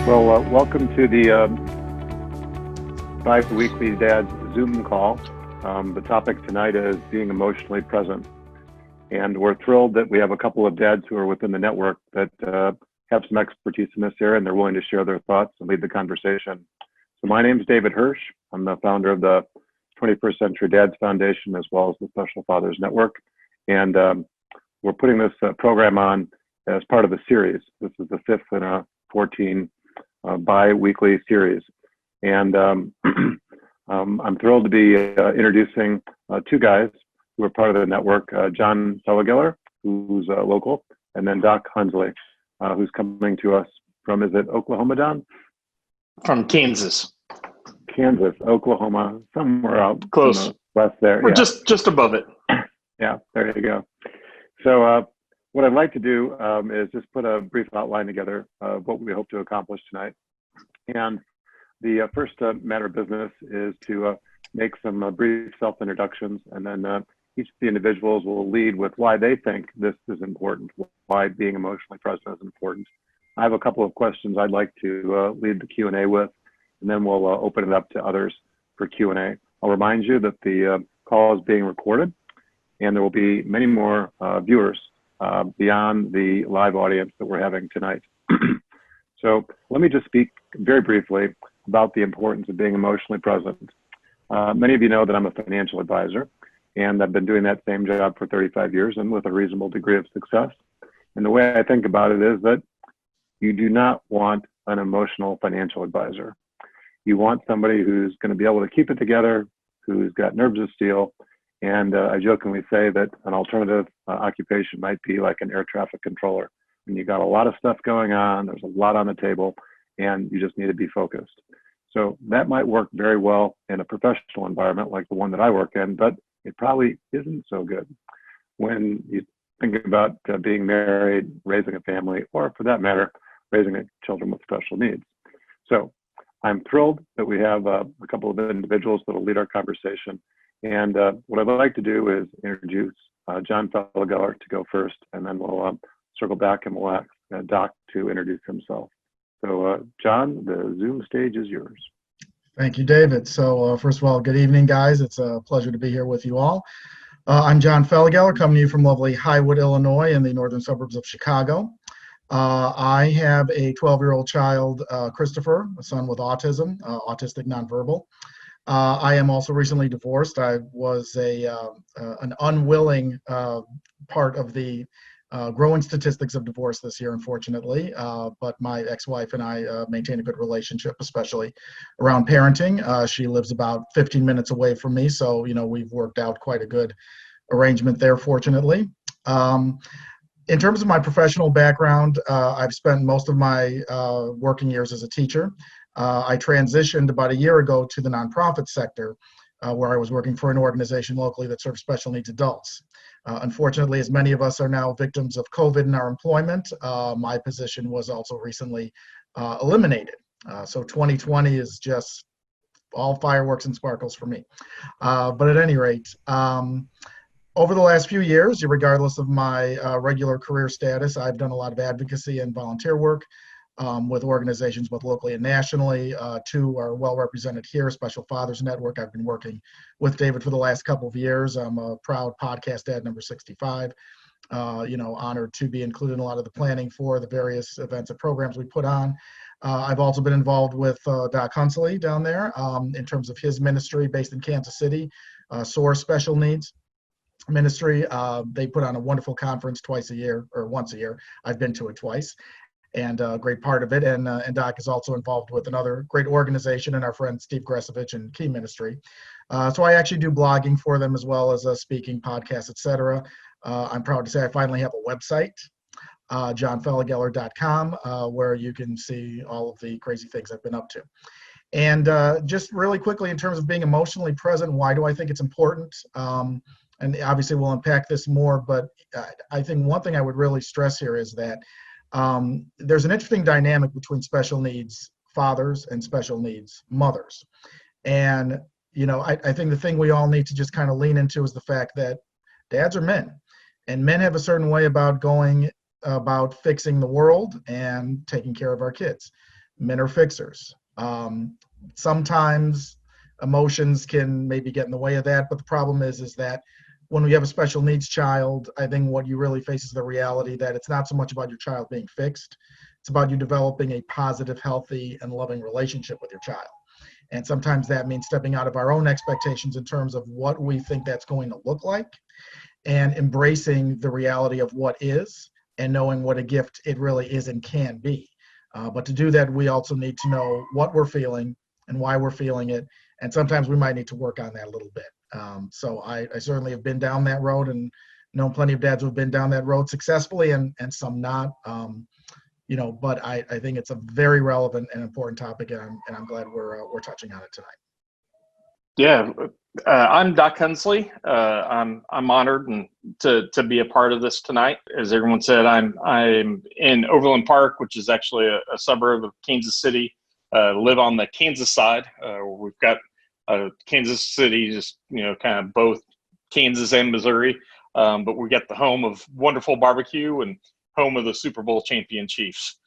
Well, welcome to the bi-weekly Dad's Zoom call. The topic tonight is being emotionally present. And we're thrilled that we have a couple of dads who are within the network that have some expertise in this area, and they're willing to share their thoughts and lead the conversation. So my name is David Hirsch. I'm the founder of the 21st Century Dads Foundation, as well as the Special Fathers Network. And we're putting this program on as part of a series. This is the fifth in a 14 bi-weekly series. And I'm thrilled to be introducing two guys who are part of the network, John Felageller, who's local, and then Doc Hunsley, who's coming to us from, is it Oklahoma, Don? From Kansas. Kansas, Oklahoma, somewhere out close west there. We're yeah. just above it. Yeah, there you go. So what I'd like to do is just put a brief outline together of what we hope to accomplish tonight. And the first matter of business is to make some brief self-introductions, and then each of the individuals will lead with why they think this is important, why being emotionally present is important. I have a couple of questions I'd like to lead the Q&A with, and then we'll open it up to others for Q&A. I'll remind you that the call is being recorded, and there will be many more viewers beyond the live audience that we're having tonight. So let me just speak very briefly about the importance of being emotionally present. Many of you know that I'm a financial advisor, and I've been doing that same job for 35 years and with a reasonable degree of success. And the way I think about it is that you do not want an emotional financial advisor. You want somebody who's going to be able to keep it together, who's got nerves of steel. And I jokingly say that an alternative occupation might be like an air traffic controller. When you got a lot of stuff going on, there's a lot on the table, and you just need to be focused. So that might work very well in a professional environment like the one that I work in, but it probably isn't so good when you think about being married, raising a family, or for that matter, raising children with special needs. So I'm thrilled that we have a couple of individuals that will lead our conversation. And what I'd like to do is introduce John Felageller to go first, and then we'll circle back and we'll ask Doc to introduce himself. So John, the Zoom stage is yours. Thank you, David. So first of all, good evening, guys. It's a pleasure to be here with you all. I'm John Felageller, coming to you from lovely Highwood, Illinois, in the northern suburbs of Chicago. I have a 12-year-old child, Christopher, a son with autism, autistic nonverbal. I am also recently divorced. I was an unwilling part of the growing statistics of divorce this year, unfortunately, but my ex-wife and I maintain a good relationship, especially around parenting. She lives about 15 minutes away from me, so we've worked out quite a good arrangement there, fortunately. In terms of my professional background, I've spent most of my working years as a teacher. I transitioned about a year ago to the nonprofit sector, where I was working for an organization locally that serves special needs adults. Unfortunately, as many of us are now victims of COVID in our employment, my position was also recently eliminated. So 2020 is just all fireworks and sparkles for me. But at any rate, over the last few years, regardless of my regular career status, I've done a lot of advocacy and volunteer work with organizations both locally and nationally. Two are well represented here, Special Fathers Network. I've been working with David for the last couple of years. I'm a proud podcast dad, number 65. Honored to be included in a lot of the planning for the various events and programs we put on. I've also been involved with Doc Hunsley down there in terms of his ministry based in Kansas City, SOAR Special Needs Ministry. They put on a wonderful conference once a year. I've been to it twice, and a great part of it. And Doc is also involved with another great organization and our friend Steve Gresovich and Key Ministry. So I actually do blogging for them as well as speaking, podcasts, etc. I'm proud to say I finally have a website, johnfelageller.com, where you can see all of the crazy things I've been up to. And just really quickly, in terms of being emotionally present, why do I think it's important? And obviously we'll unpack this more, but I think one thing I would really stress here is that there's an interesting dynamic between special needs fathers and special needs mothers. And, I think the thing we all need to just kind of lean into is the fact that dads are men, and men have a certain way about going about fixing the world and taking care of our kids. Men are fixers. Sometimes emotions can maybe get in the way of that, but the problem is that when we have a special needs child, I think what you really face is the reality that it's not so much about your child being fixed. It's about you developing a positive, healthy, and loving relationship with your child. And sometimes that means stepping out of our own expectations in terms of what we think that's going to look like and embracing the reality of what is and knowing what a gift it really is and can be. But to do that, we also need to know what we're feeling and why we're feeling it. And sometimes we might need to work on that a little bit. So I certainly have been down that road and known plenty of dads who have been down that road successfully and some not. But I think it's a very relevant and important topic, and I'm glad we're touching on it tonight. Yeah, I'm Doc Hunsley. I'm honored to be a part of this tonight. As everyone said, I'm in Overland Park, which is actually a suburb of Kansas City. Live on the Kansas side. We've got Kansas City, just kind of both Kansas and Missouri. But we got the home of wonderful barbecue and home of the Super Bowl champion Chiefs,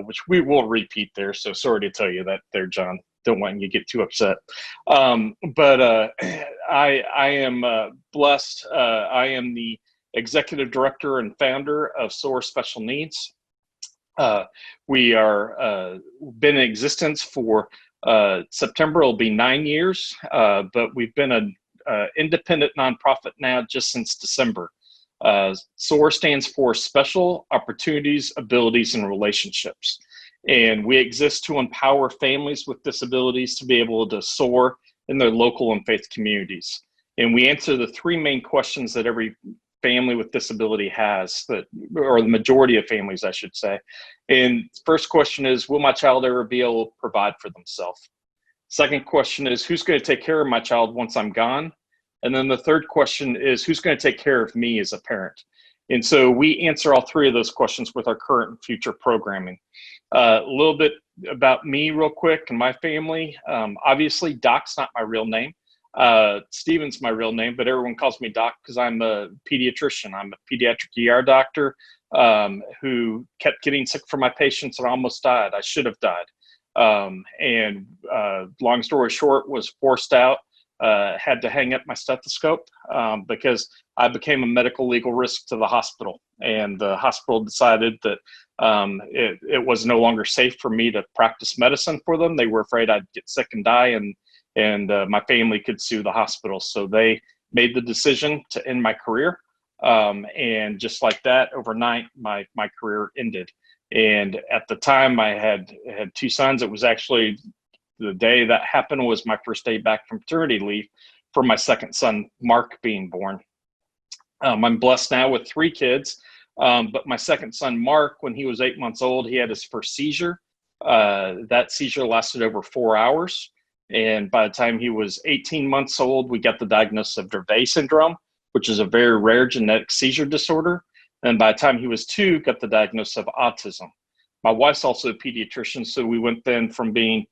which we will repeat there. So sorry to tell you that there, John. Don't want you to get too upset. But I am blessed. I am the executive director and founder of SOAR Special Needs. We are been in existence for September. It'll be 9 years, but we've been an independent nonprofit now just since December. SOAR stands for Special Opportunities, Abilities, and Relationships. And we exist to empower families with disabilities to be able to soar in their local and faith communities. And we answer the three main questions that every family with disability has, or the majority of families, I should say. And first question is, will my child ever be able to provide for themselves? Second question is, who's going to take care of my child once I'm gone? And then the third question is, who's going to take care of me as a parent? And so we answer all three of those questions with our current and future programming. A little bit about me real quick and my family. Obviously, Doc's not my real name. Steven's my real name, but everyone calls me Doc because I'm a pediatrician. I'm a pediatric ER doctor who kept getting sick for my patients and almost died. I should have died. And long story short, was forced out. Had to hang up my stethoscope because I became a medical legal risk to the hospital, and the hospital decided that it was no longer safe for me to practice medicine for them. They were afraid I'd get sick and die, and my family could sue the hospital. So they made the decision to end my career, and just like that, overnight, my career ended. And at the time, I had two sons. It was actually the day that happened was my first day back from paternity leave for my second son, Mark, being born. I'm blessed now with three kids, but my second son, Mark, when he was 8 months old, he had his first seizure. That seizure lasted over 4 hours. And by the time he was 18 months old, we got the diagnosis of Dravet syndrome, which is a very rare genetic seizure disorder. And by the time he was 2, got the diagnosis of autism. My wife's also a pediatrician, so we went then from being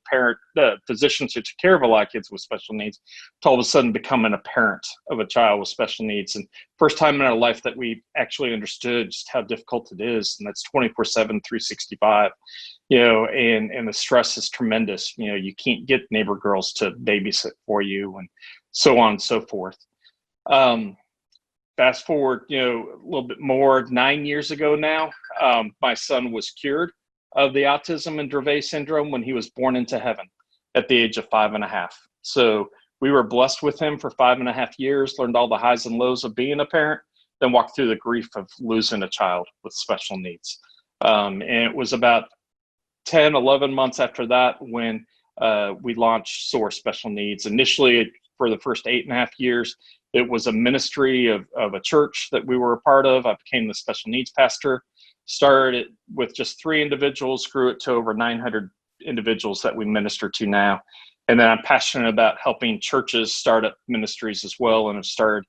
physicians who took care of a lot of kids with special needs to all of a sudden becoming a parent of a child with special needs. And first time in our life that we actually understood just how difficult it is, and that's 24/7, 365. And the stress is tremendous. You can't get neighbor girls to babysit for you, and so on and so forth. Fast forward, a little bit more, 9 years ago now, my son was cured of the autism and Dravet syndrome when he was born into heaven at the age of 5.5. So we were blessed with him for 5.5 years, learned all the highs and lows of being a parent, then walked through the grief of losing a child with special needs. And it was about 10, 11 months after that when we launched SOAR Special Needs. Initially, for the first 8.5 years, it was a ministry of a church that we were a part of. I became the special needs pastor, started it with just 3 individuals, grew it to over 900 individuals that we minister to now. And then I'm passionate about helping churches start up ministries as well, and have started,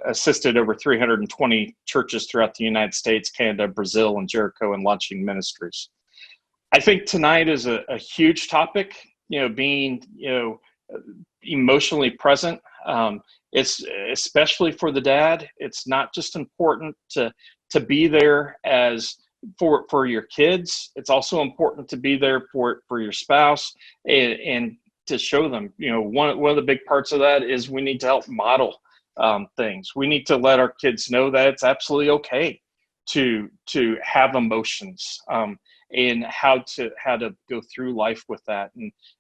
assisted over 320 churches throughout the United States, Canada, Brazil, and Jericho in launching ministries. I think tonight is a huge topic, being, emotionally present. It's especially for the dad. It's not just important to be there as for your kids. It's also important to be there for your spouse, and to show them, one of the big parts of that is we need to help model things. We need to let our kids know that it's absolutely okay to have emotions, and how to go through life with that.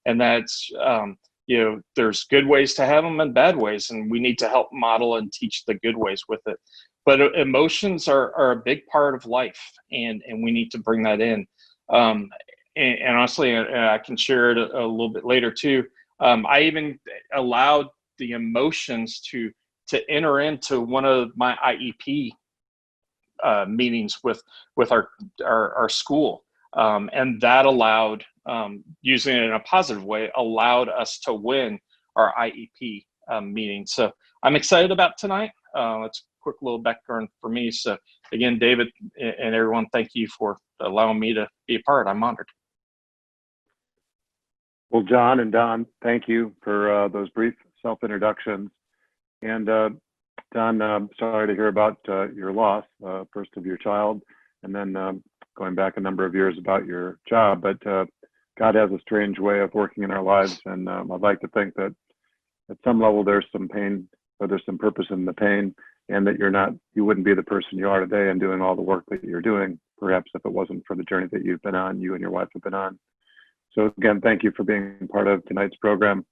And that's, there's good ways to have them and bad ways, and we need to help model and teach the good ways with it. But emotions are a big part of life, and we need to bring that in. And honestly, I can share it a little bit later too. I even allowed the emotions to enter into one of my IEP meetings with our school, and that allowed, using it in a positive way, allowed us to win our IEP meeting. So I'm excited about tonight. It's a quick little background for me. So again, David and everyone, thank you for allowing me to be a part. I'm honored. Well, John and Don, thank you for those brief self-introductions. And Don, I'm sorry to hear about your loss, first of your child, and then going back a number of years about your job. But God has a strange way of working in our lives, and I'd like to think that at some level there's some pain, or there's some purpose in the pain, and that you wouldn't be the person you are today and doing all the work that you're doing, perhaps, if it wasn't for the journey that you've been on, you and your wife have been on. So again, thank you for being part of tonight's program.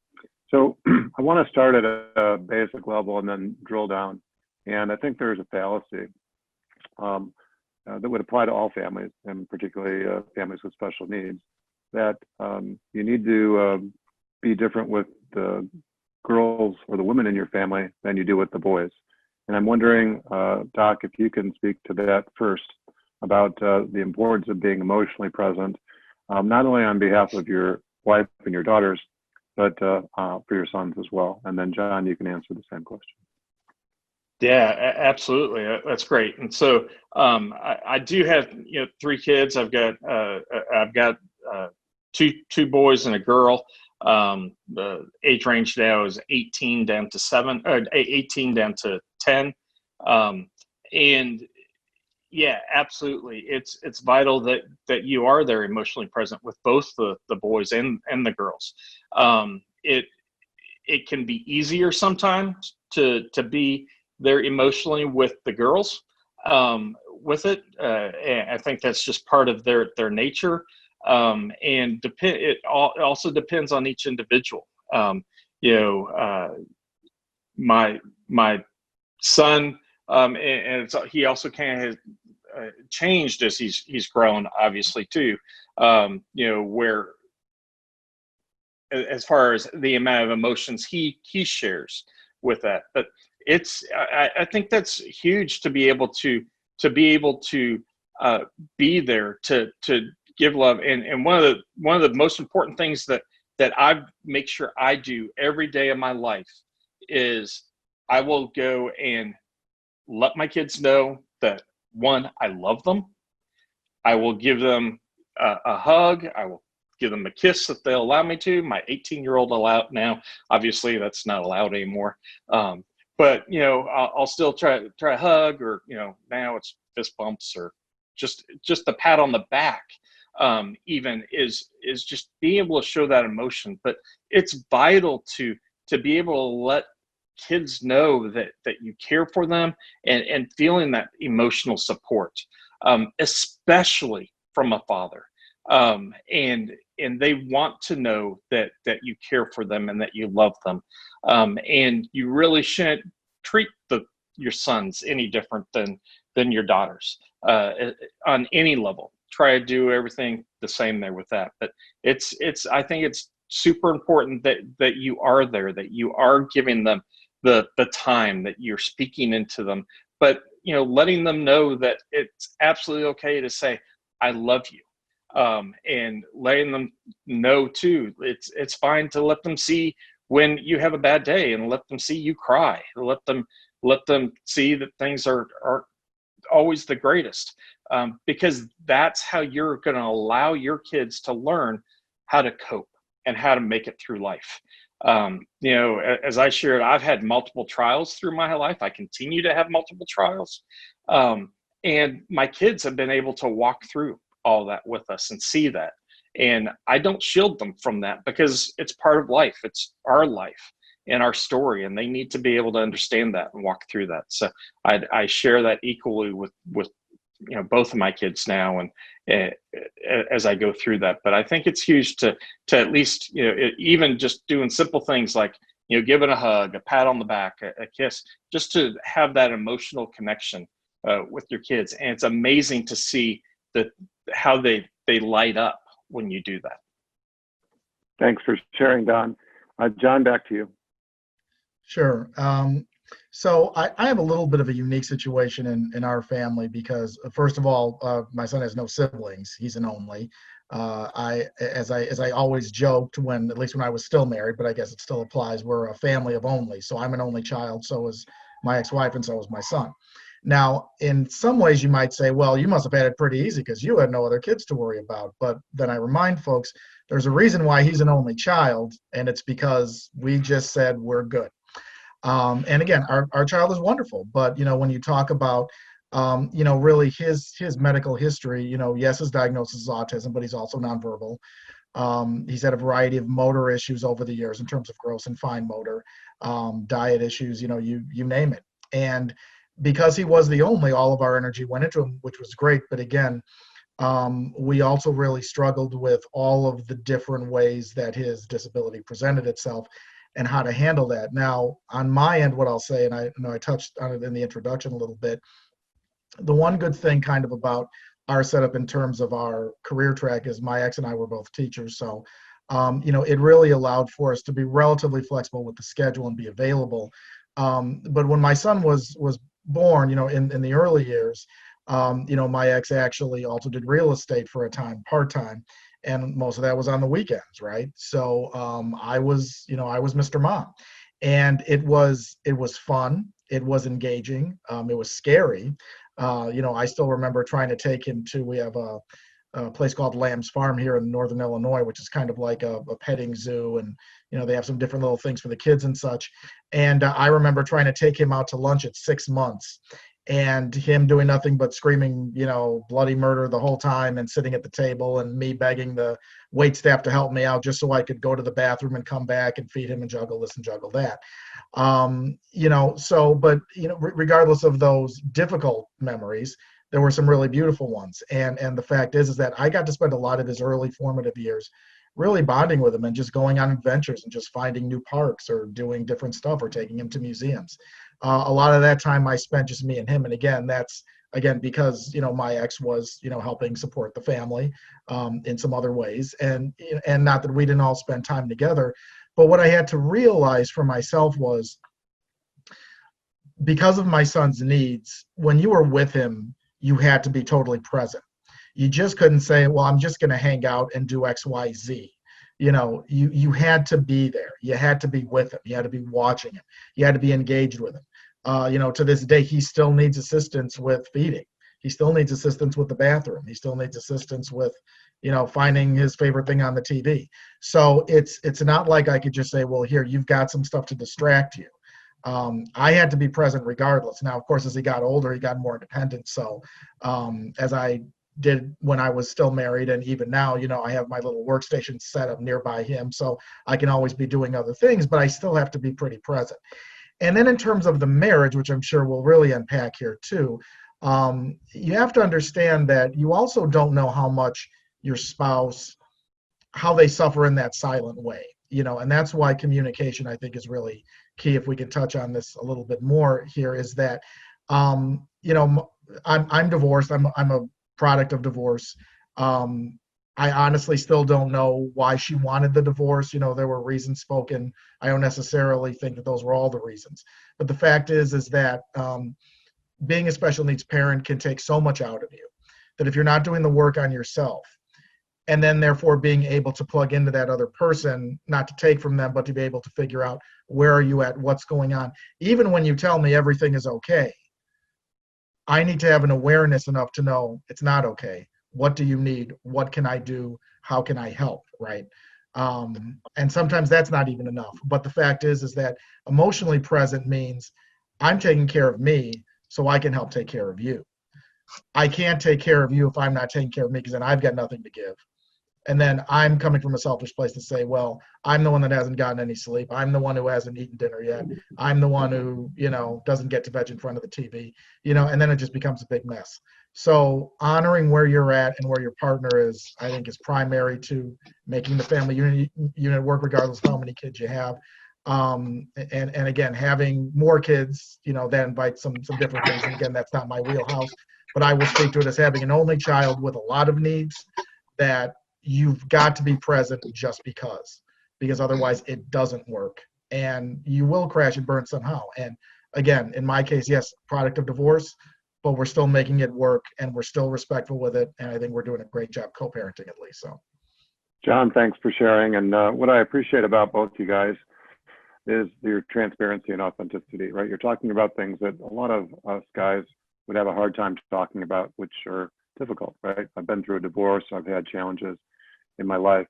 So I want to start at a basic level and then drill down. And I think there's a fallacy that would apply to all families, and particularly families with special needs, that you need to be different with the girls or the women in your family than you do with the boys. And I'm wondering, Doc, if you can speak to that first, about the importance of being emotionally present, not only on behalf of your wife and your daughters, but for your sons as well. And then John, you can answer the same question. Yeah, absolutely. That's great. And so I do have 3 kids. I've got two boys and a girl. The age range now is 18 down to 18 down to 10. And yeah, absolutely. It's vital that you are there emotionally present with both the boys and the girls. It can be easier sometimes to be there emotionally with the girls with it. And I think that's just part of their nature. And it also depends on each individual. My son, and he also kind of has changed as he's grown, obviously too. Where as far as the amount of emotions he shares with that, but I think that's huge to be able to be there to give love. And one of the most important things that I make sure I do every day of my life is I will go and let my kids know that, one, I love them. I will give them a hug. I will give them a kiss if they'll allow me to. My 18-year-old allowed now. Obviously, that's not allowed anymore. But I'll still try a hug, or now it's fist bumps, or just a pat on the back. Even is just being able to show that emotion. But it's vital to be able to let kids know that you care for them, and feeling that emotional support, especially from a father. And they want to know that you care for them and that you love them. And you really shouldn't treat your sons any different than your daughters on any level. Try to do everything the same there with that. But I think it's super important that you are there, that you are giving them the time, that you're speaking into them, but letting them know that it's absolutely okay to say, I love you. And letting them know too, it's fine to let them see when you have a bad day, and let them see you cry. Let them see that things are always the greatest, because that's how you're going to allow your kids to learn how to cope and how to make it through life. As I shared, I've had multiple trials through my life. I continue to have multiple trials. And my kids have been able to walk through all that with us and see that. And I don't shield them from that because it's part of life. It's our life and our story, and they need to be able to understand that and walk through that. So I share that equally with both of my kids now, and as I go through that. But I think it's huge to at least even just doing simple things like giving a hug, a pat on the back, a kiss, just to have that emotional connection with your kids. And it's amazing to see how they light up when you do that. Thanks for sharing, Don. John, back to you. Sure. So I have a little bit of a unique situation in our family because, first of all, my son has no siblings. He's an only. As I always joked at least when I was still married, but I guess it still applies, we're a family of only. So I'm an only child, so is my ex-wife, and so is my son. Now, in some ways you might say, well, you must have had it pretty easy because you had no other kids to worry about. But then I remind folks, there's a reason why he's an only child, and it's because we just said we're good. And again, our child is wonderful, but when you talk about really his medical history, yes, his diagnosis is autism, but he's also nonverbal. He's had a variety of motor issues over the years in terms of gross and fine motor, diet issues, you name it. And because he was the only, all of our energy went into him, which was great. But again, we also really struggled with all of the different ways that his disability presented itself and how to handle that. Now, on my end, what I'll say, and I know I touched on it in the introduction a little bit, the one good thing kind of about our setup in terms of our career track is my ex and I were both teachers. So, it really allowed for us to be relatively flexible with the schedule and be available. But when my son was born, in the early years, my ex actually also did real estate for a time, part-time. And most of that was on the weekends, right? So I was Mr. Mom, and it was fun. It was engaging. It was scary. I still remember trying to take him to. We have a place called Lamb's Farm here in northern Illinois, which is kind of like a petting zoo, and they have some different little things for the kids and such. And I remember trying to take him out to lunch at 6 months. And him doing nothing but screaming, bloody murder the whole time and sitting at the table, and me begging the wait staff to help me out just so I could go to the bathroom and come back and feed him and juggle this and juggle that. Regardless of those difficult memories, there were some really beautiful ones. And the fact is that I got to spend a lot of his early formative years really bonding with him and just going on adventures and just finding new parks or doing different stuff or taking him to museums. A lot of that time I spent just me and him. And again, that's because, my ex was, helping support the family in some other ways. And not that we didn't all spend time together, but what I had to realize for myself was, because of my son's needs, when you were with him, you had to be totally present. You just couldn't say, well, I'm just going to hang out and do X, Y, Z. You had to be there. You had to be with him. You had to be watching him. You had to be engaged with him. To this day, he still needs assistance with feeding. He still needs assistance with the bathroom. He still needs assistance with, finding his favorite thing on the TV. So it's not like I could just say, well, here, you've got some stuff to distract you. I had to be present regardless. Now, of course, as he got older, he got more independent. So as I did when I was still married, and even now, I have my little workstation set up nearby him, so I can always be doing other things, but I still have to be pretty present. And then in terms of the marriage, which I'm sure we'll really unpack here too, you have to understand that you also don't know how much your spouse, how they suffer in that silent way, and that's why communication, I think, is really key. If we can touch on this a little bit more here, is that, I'm divorced. I'm a product of divorce. I honestly still don't know why she wanted the divorce. There were reasons spoken. I don't necessarily think that those were all the reasons. But the fact is that being a special needs parent can take so much out of you that if you're not doing the work on yourself, and then therefore being able to plug into that other person, not to take from them, but to be able to figure out where are you at, what's going on. Even when you tell me everything is okay, I need to have an awareness enough to know it's not okay. What do you need? What can I do? How can I help? Right? And sometimes that's not even enough. But the fact is that emotionally present means I'm taking care of me so I can help take care of you. I can't take care of you if I'm not taking care of me, because then I've got nothing to give. And then I'm coming from a selfish place to say, well, I'm the one that hasn't gotten any sleep. I'm the one who hasn't eaten dinner yet. I'm the one who, doesn't get to veg in front of the TV, and then it just becomes a big mess. So honoring where you're at and where your partner is, I think, is primary to making the family unit work, regardless of how many kids you have. And again, having more kids, that invites some different things. And again, that's not my wheelhouse, but I will speak to it as having an only child with a lot of needs, that you've got to be present just because otherwise it doesn't work, and you will crash and burn somehow. And again, in my case, yes, product of divorce, but we're still making it work, and we're still respectful with it. And I think we're doing a great job co-parenting, at least. So, John, thanks for sharing. And what I appreciate about both you guys is your transparency and authenticity, right? You're talking about things that a lot of us guys would have a hard time talking about, which are difficult, right? I've been through a divorce. I've had challenges in my life.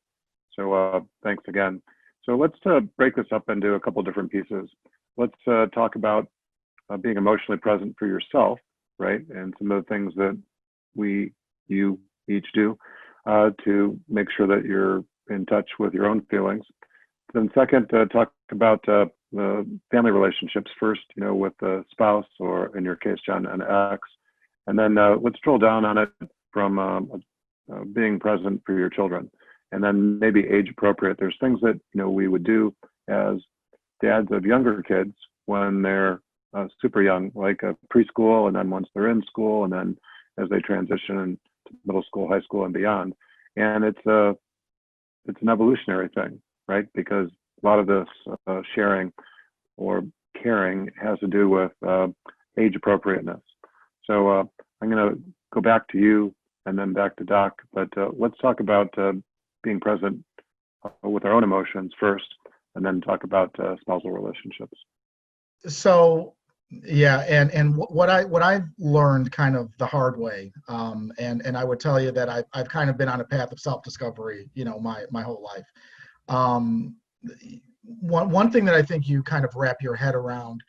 So thanks again. So let's break this up into a couple different pieces. Let's talk about being emotionally present for yourself, right? And some of the things that you each do to make sure that you're in touch with your own feelings. Then second, talk about the family relationships first, with the spouse, or in your case, John, an ex. And then let's drill down on it from being present for your children. And then maybe age appropriate. There's things that, we would do as dads of younger kids when they're super young, like preschool, and then once they're in school, and then as they transition to middle school, high school, and beyond. And it's an evolutionary thing, right? Because a lot of this sharing or caring has to do with age appropriateness. So I'm going to go back to you and then back to Doc, but let's talk about being present with our own emotions first, and then talk about spousal relationships. So yeah, and what I've learned kind of the hard way, and I would tell you that I've kind of been on a path of self-discovery, my whole life. One thing that I think you kind of wrap your head around,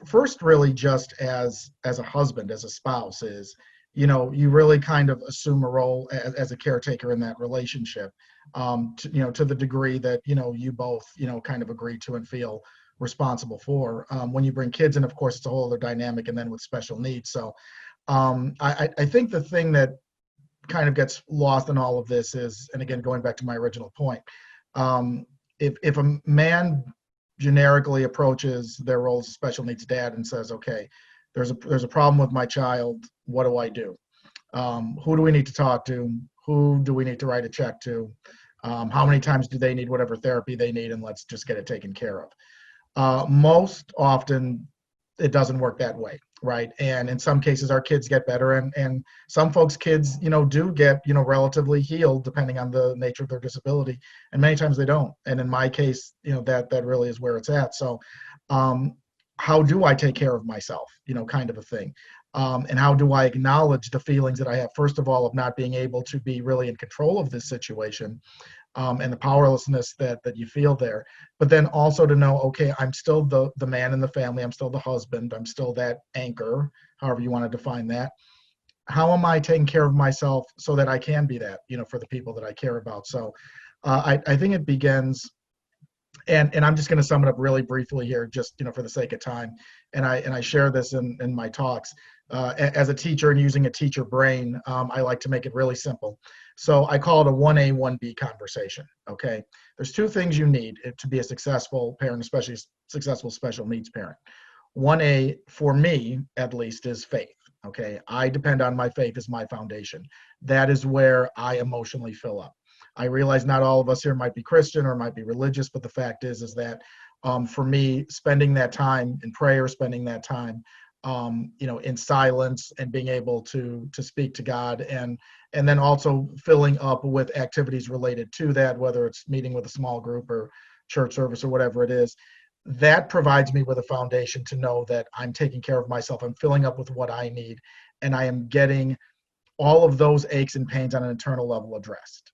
first really just as a husband, as a spouse, is, you really kind of assume a role as a caretaker in that relationship, to the degree that, you both, kind of agree to and feel responsible for. When you bring kids in, of course, it's a whole other dynamic, and then with special needs. So I think the thing that kind of gets lost in all of this is, and again, going back to my original point, if a man generically approaches their role as a special needs dad and says, okay, there's a problem with my child, what do I do? Who do we need to talk to? Who do we need to write a check to? How many times do they need whatever therapy they need, and let's just get it taken care of. Most often it doesn't work that way, right? And in some cases our kids get better, and some folks' kids, do get, relatively healed depending on the nature of their disability, and many times they don't. And in my case, that really is where it's at. So how do I take care of myself, kind of a thing. And how do I acknowledge the feelings that I have, first of all, of not being able to be really in control of this situation, and the powerlessness that you feel there. But then also to know, okay, I'm still the man in the family, I'm still the husband, I'm still that anchor, however you want to define that. How am I taking care of myself so that I can be that, for the people that I care about? So I think it begins, and I'm just going to sum it up really briefly here, just for the sake of time. And I share this in my talks. As a teacher and using a teacher brain, I like to make it really simple. So I call it a 1A, 1B conversation. Okay, there's two things you need to be a successful parent, especially successful special needs parent. 1A, for me at least, is faith. Okay, I depend on my faith as my foundation. That is where I emotionally fill up. I realize not all of us here might be Christian or might be religious, but the fact is that for me, spending that time in prayer, spending that time, in silence, and being able to speak to God, and then also filling up with activities related to that, whether it's meeting with a small group or church service or whatever it is, that provides me with a foundation to know that I'm taking care of myself. I'm filling up with what I need, and I am getting all of those aches and pains on an internal level addressed.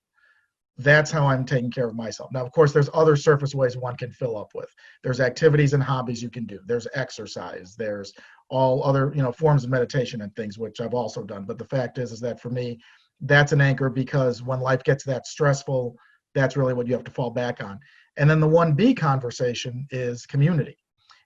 That's how I'm taking care of myself. Now, of course, there's other surface ways one can fill up with. There's activities and hobbies you can do. There's exercise. There's all other, forms of meditation and things, which I've also done. But the fact is that for me, that's an anchor, because when life gets that stressful, that's really what you have to fall back on. And then the 1B conversation is community.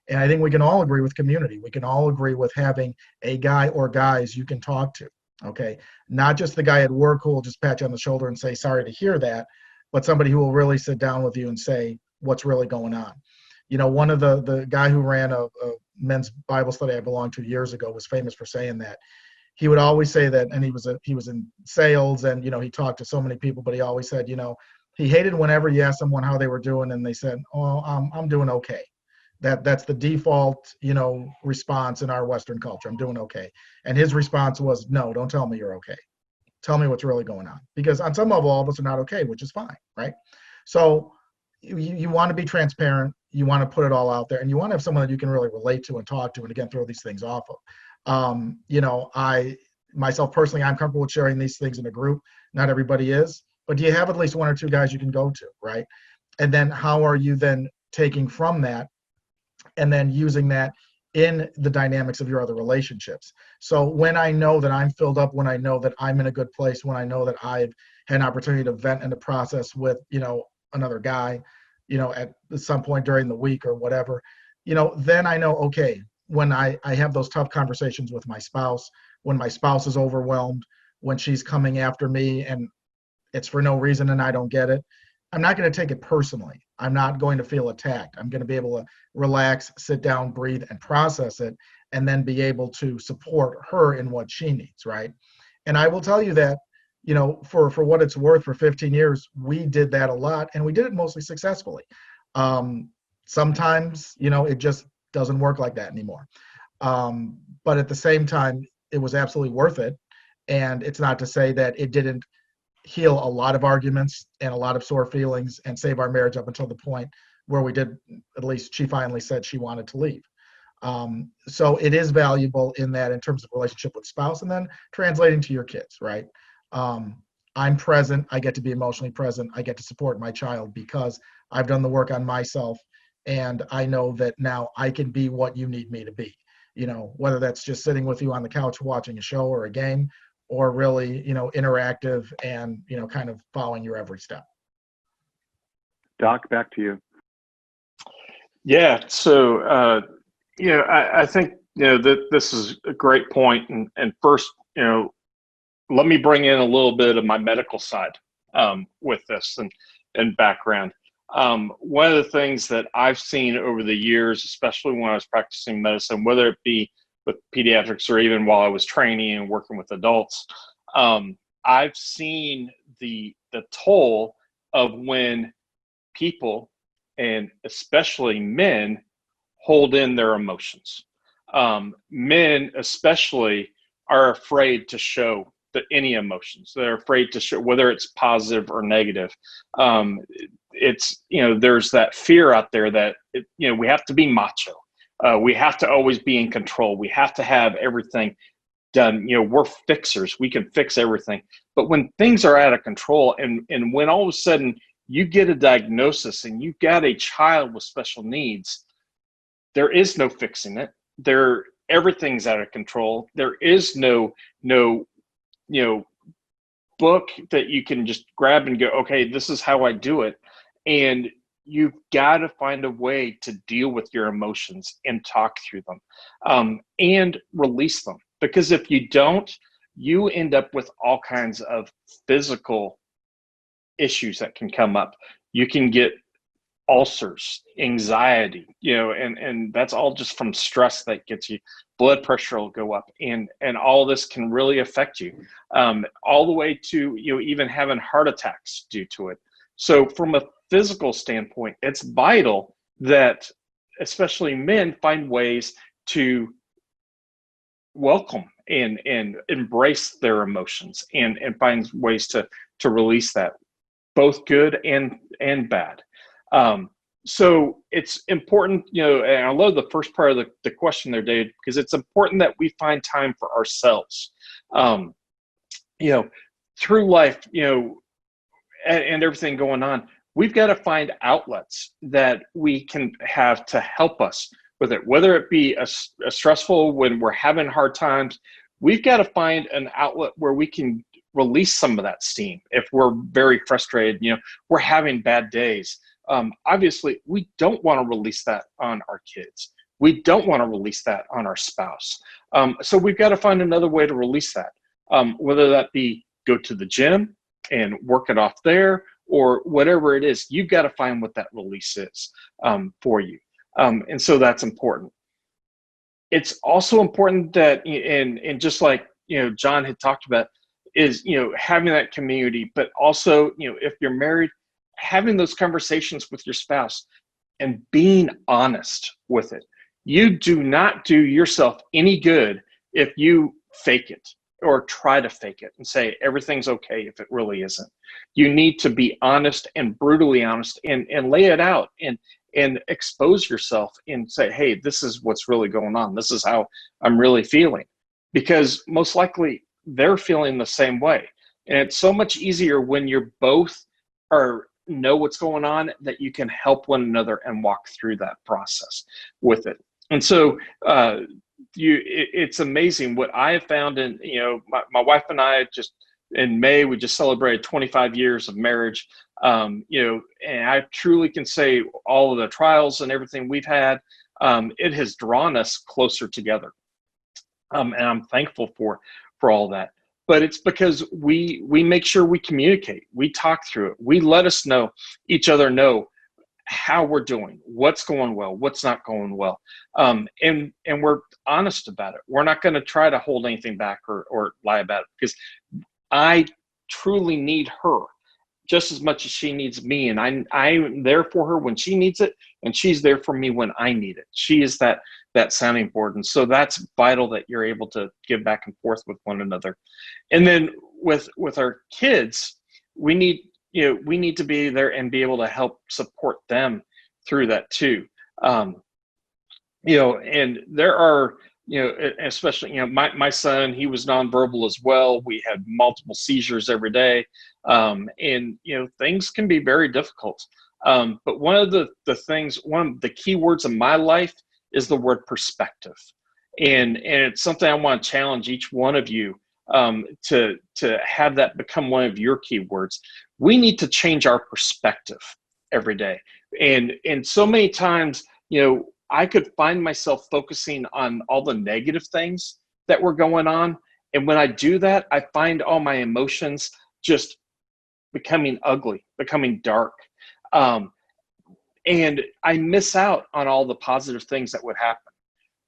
And I think we can all agree with community. We can all agree with having a guy or guys you can talk to. Okay. Not just the guy at work who will just pat you on the shoulder and say, sorry to hear that, but somebody who will really sit down with you and say, what's really going on? One of the guy who ran a men's Bible study I belonged to years ago was famous for saying that. He would always say that, and he was in sales, and, he talked to so many people, but he always said, he hated whenever you asked someone how they were doing and they said, oh, I'm doing okay. That's the default, response in our Western culture. I'm doing okay. And his response was, no, don't tell me you're okay. Tell me what's really going on. Because on some level, all of us are not okay, which is fine, right? So you want to be transparent. You want to put it all out there, and you want to have someone that you can really relate to and talk to, and again, throw these things off of. I myself personally, I'm comfortable with sharing these things in a group. Not everybody is, but do you have at least one or two guys you can go to, right? And then how are you then taking from that and then using that in the dynamics of your other relationships? So when I know that I'm filled up, when I know that I'm in a good place, when I know that I've had an opportunity to vent and to process with, another guy, at some point during the week or whatever, then I know, okay, when I have those tough conversations with my spouse, when my spouse is overwhelmed, when she's coming after me and it's for no reason and I don't get it, I'm not going to take it personally. I'm not going to feel attacked. I'm going to be able to relax, sit down, breathe, and process it, and then be able to support her in what she needs, right? And I will tell you that, for what it's worth, for 15 years, we did that a lot, and we did it mostly successfully. Sometimes, it just doesn't work like that anymore. But at the same time, it was absolutely worth it. And it's not to say that it didn't heal a lot of arguments and a lot of sore feelings and save our marriage up until the point where we did, at least she finally said she wanted to leave. So it is valuable in terms of relationship with spouse, and then translating to your kids, right? I'm present. I get to be emotionally present. I get to support my child because I've done the work on myself, and I know that now I can be what you need me to be. Whether that's just sitting with you on the couch watching a show or a game, or really, interactive and, kind of following your every step. Doc, back to you. Yeah. So, I think, that this is a great point. And first, let me bring in a little bit of my medical side with this and background. One of the things that I've seen over the years, especially when I was practicing medicine, whether it be with pediatrics or even while I was training and working with adults, I've seen the toll of when people, and especially men, hold in their emotions. Men especially are afraid to show any emotions. They're afraid to show, whether it's positive or negative. It's, there's that fear out there that, we have to be macho. We have to always be in control. We have to have everything done. We're fixers. We can fix everything. But when things are out of control, and when all of a sudden you get a diagnosis and you've got a child with special needs, there is no fixing it. Everything's out of control. There is no book that you can just grab and go, okay, this is how I do it. And you've got to find a way to deal with your emotions and talk through them, and release them. Because if you don't, you end up with all kinds of physical issues that can come up. You can get ulcers, anxiety, and that's all just from stress that gets you. Blood pressure will go up, and all this can really affect you, all the way to even having heart attacks due to it. So from a physical standpoint, it's vital that especially men find ways to welcome and embrace their emotions and find ways to release that, both good and bad. So it's important, and I love the first part of the question there, Dave, because it's important that we find time for ourselves. Through life, and everything going on, we've got to find outlets that we can have to help us with it, whether it be a stressful when we're having hard times. We've got to find an outlet where we can release some of that steam. If we're very frustrated, we're having bad days. Obviously, we don't want to release that on our kids. We don't want to release that on our spouse. So we've got to find another way to release that, whether that be go to the gym and work it off there, or whatever it is. You've got to find what that release is for you. And so that's important. It's also important that, and just like, John had talked about, is, having that community, but also, if you're married, having those conversations with your spouse and being honest with it. You do not do yourself any good if you fake it or try to fake it and say everything's okay if it really isn't. You need to be honest and brutally honest and lay it out and expose yourself and say, hey, this is what's really going on. This is how I'm really feeling. Because most likely they're feeling the same way. And it's so much easier when you're both know what's going on, that you can help one another and walk through that process with it. And so it's amazing what I have found in, my wife and I just in May, we just celebrated 25 years of marriage. And I truly can say all of the trials and everything we've had, it has drawn us closer together. And I'm thankful for all that. But it's because we make sure we communicate, we talk through it, we let each other know how we're doing, what's going well, what's not going well, and we're honest about it. We're not going to try to hold anything back or lie about it, because I truly need her just as much as she needs me, and I'm there for her when she needs it, and she's there for me when I need it. She is that sounding board, and so that's vital that you're able to give back and forth with one another. And then with our kids, we need to be there and be able to help support them through that too. And there are, especially, my son, he was nonverbal as well. We had multiple seizures every day. And, things can be very difficult. But one of the key words in my life is the word perspective. And it's something I want to challenge each one of you to have that become one of your key words. We need to change our perspective every day. And so many times, I could find myself focusing on all the negative things that were going on. And when I do that, I find all my emotions just becoming ugly, becoming dark. And I miss out on all the positive things that would happen.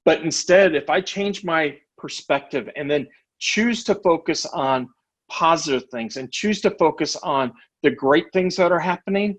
But instead, if I change my perspective and then choose to focus on positive things and choose to focus on the great things that are happening,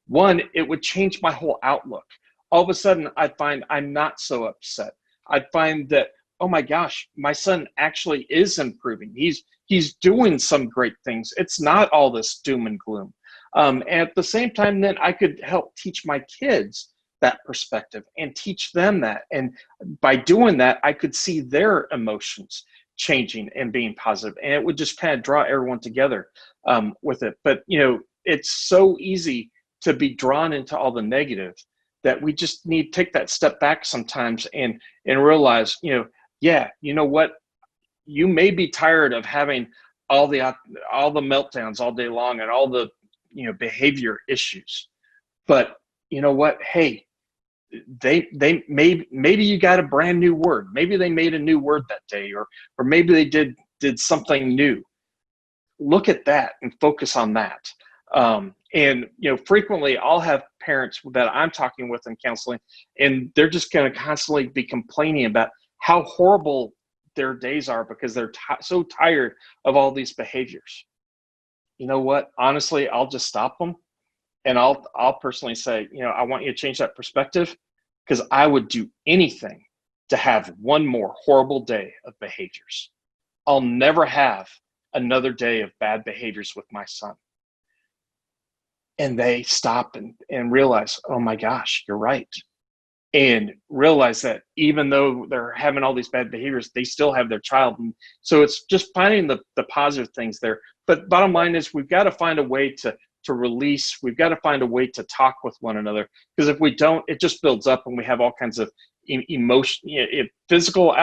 one, it would change my whole outlook. All of a sudden, I'd find I'm not so upset. I'd find that, oh my gosh, my son actually is improving. He's doing some great things. It's not all this doom and gloom. And at the same time, then I could help teach my kids that perspective and teach them that. And by doing that, I could see their emotions changing and being positive. And it would just kind of draw everyone together with it. But, it's so easy to be drawn into all the negative that we just need to take that step back sometimes and realize, yeah, you know what? You may be tired of having all the meltdowns all day long and all the behavior issues, but you know what? Hey, they maybe you got a brand new word. Maybe they made a new word that day, or maybe they did something new. Look at that and focus on that. And frequently I'll have parents that I'm talking with in counseling, and they're just going to constantly be complaining about how horrible their days are because they're so tired of all these behaviors. You know what? Honestly, I'll just stop them, and I'll personally say, I want you to change that perspective, because I would do anything to have one more horrible day of behaviors. I'll never have another day of bad behaviors with my son. And they stop and realize, oh my gosh, you're right. And realize that even though they're having all these bad behaviors, they still have their child. And so it's just finding the positive things there. But bottom line is, we've got to find a way to to release. We've got to find a way to talk with one another, because if we don't, it just builds up and we have all kinds of emotion, physical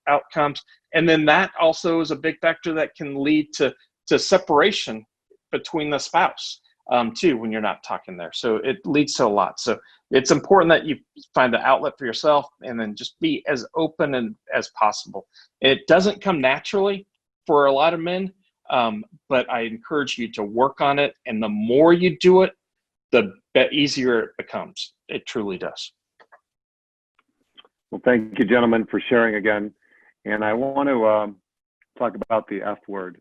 outcomes. And then that also is a big factor that can lead to separation between the spouse too, when you're not talking there. So it leads to a lot. So it's important that you find an outlet for yourself and then just be as open as possible. It doesn't come naturally for a lot of men, but I encourage you to work on it. And the more you do it, the easier it becomes. It truly does. Well, thank you, gentlemen, for sharing again. And I want to talk about the F word.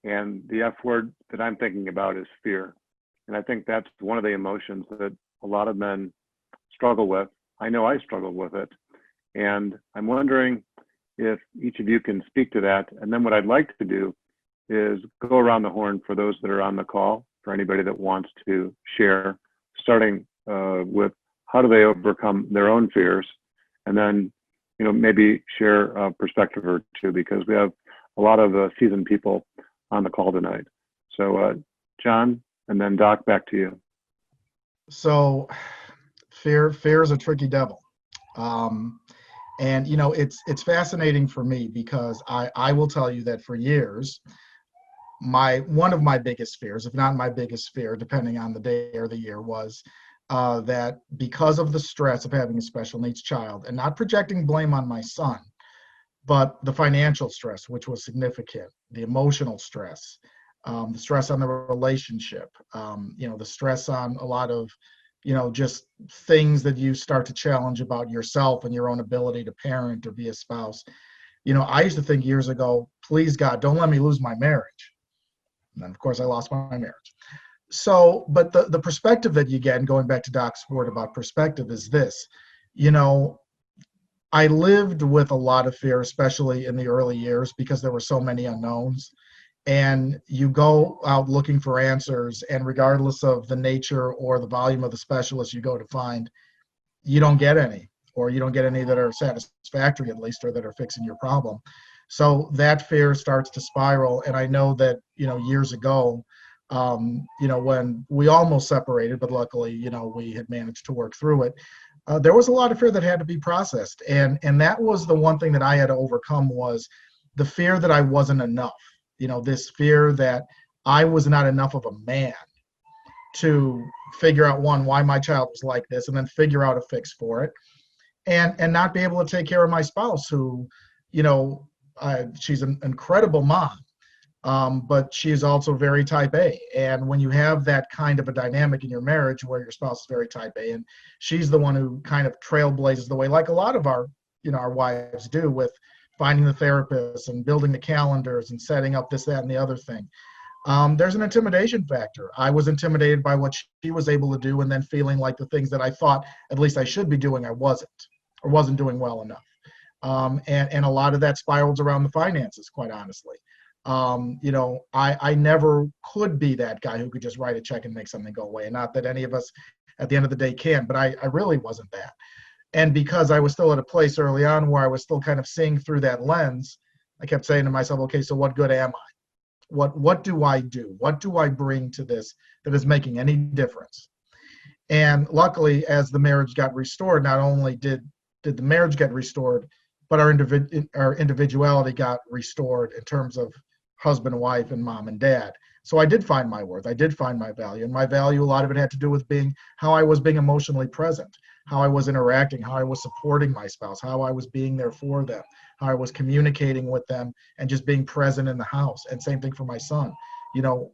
And the F word that I'm thinking about is fear. And I think that's one of the emotions that a lot of men struggle with. I know I struggle with it. And I'm wondering if each of you can speak to that. And then what I'd like to do is go around the horn for those that are on the call, for anybody that wants to share, starting with how do they overcome their own fears, and then maybe share a perspective or two, because we have a lot of seasoned people on the call tonight. So John, and then Doc, back to you. So fear is a tricky devil. And it's fascinating for me, because I will tell you that for years, one of my biggest fears, if not my biggest fear, depending on the day or the year, was that because of the stress of having a special needs child, and not projecting blame on my son, but the financial stress, which was significant, the emotional stress, the stress on the relationship, the stress on a lot of, just things that you start to challenge about yourself and your own ability to parent or be a spouse. I used to think years ago, please God, don't let me lose my marriage. And then of course I lost my marriage. So, but the perspective that you get, and going back to Doc's word about perspective, is this. I lived with a lot of fear, especially in the early years, because there were so many unknowns. And you go out looking for answers, and regardless of the nature or the volume of the specialist you go to find, you don't get any, or you don't get any that are satisfactory, at least, or that are fixing your problem. So that fear starts to spiral. And I know that, years ago, when we almost separated, but luckily, we had managed to work through it. There was a lot of fear that had to be processed. And that was the one thing that I had to overcome, was the fear that I wasn't enough. This fear that I was not enough of a man to figure out, one, why my child was like this, and then figure out a fix for it, and not be able to take care of my spouse, who, she's an incredible mom, but she is also very type A. And when you have that kind of a dynamic in your marriage where your spouse is very type A, and she's the one who kind of trailblazes the way, like a lot of our wives do, with finding the therapist and building the calendars and setting up this, that, and the other thing. There's an intimidation factor. I was intimidated by what she was able to do, and then feeling like the things that I thought at least I should be doing, I wasn't, or wasn't doing well enough. And a lot of that spirals around the finances, quite honestly. I never could be that guy who could just write a check and make something go away. And not that any of us at the end of the day can, but I really wasn't that. And because I was still at a place early on where I was still kind of seeing through that lens, I kept saying to myself, okay, so what good am I? What do I do? What do I bring to this that is making any difference? And luckily, as the marriage got restored, not only did the marriage get restored, but our individuality got restored in terms of husband, wife, and mom and dad. So I did find my worth. I did find my value. And my value, a lot of it had to do with how I was being emotionally present, how I was interacting, how I was supporting my spouse, how I was being there for them, how I was communicating with them, and just being present in the house. And same thing for my son.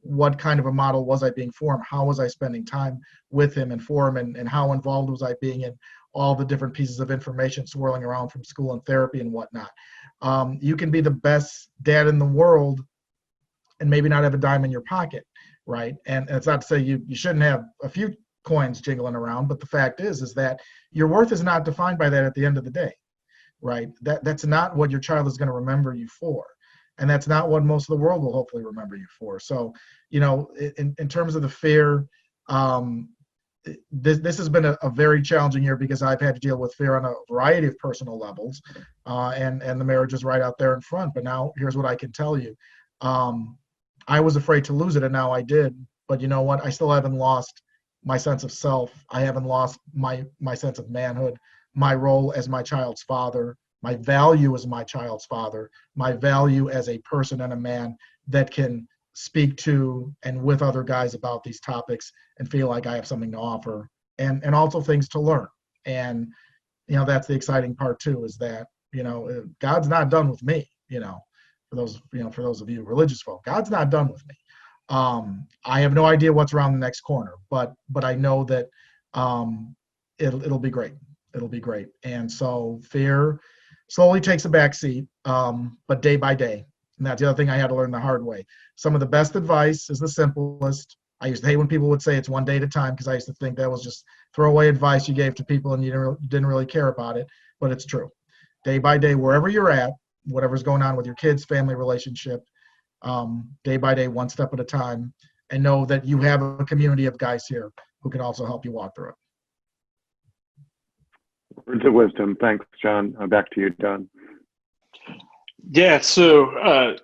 What kind of a model was I being for him? How was I spending time with him and for him? And how involved was I being in all the different pieces of information swirling around from school and therapy and whatnot? You can be the best dad in the world and maybe not have a dime in your pocket, right? And it's not to say you shouldn't have a few coins jingling around, but the fact is that your worth is not defined by that at the end of the day, right? That's not what your child is going to remember you for. And that's not what most of the world will hopefully remember you for. So, in terms of the fear, this has been a very challenging year, because I've had to deal with fear on a variety of personal levels, and the marriage is right out there in front. But now here's what I can tell you. I was afraid to lose it, and now I did, but you know what? I still haven't lost my sense of self. I haven't lost my sense of manhood, my role as my child's father, my value as my child's father, my value as a person and a man that can speak to and with other guys about these topics and feel like I have something to offer, and also things to learn. And that's the exciting part too, is that God's not done with me. For those of you religious folk, God's not done with me. I have no idea what's around the next corner, but I know that it'll be great. It'll be great. And so fear slowly takes a back seat, but day by day. And that's the other thing I had to learn the hard way. Some of the best advice is the simplest. I used to hate when people would say it's one day at a time, because I used to think that was just throwaway advice you gave to people and you didn't really care about it. But it's true. Day by day, wherever you're at, whatever's going on with your kids, family relationship, day by day, one step at a time, and know that you have a community of guys here who can also help you walk through it. Words of wisdom. Thanks, John. Back to you, Don. Yeah, so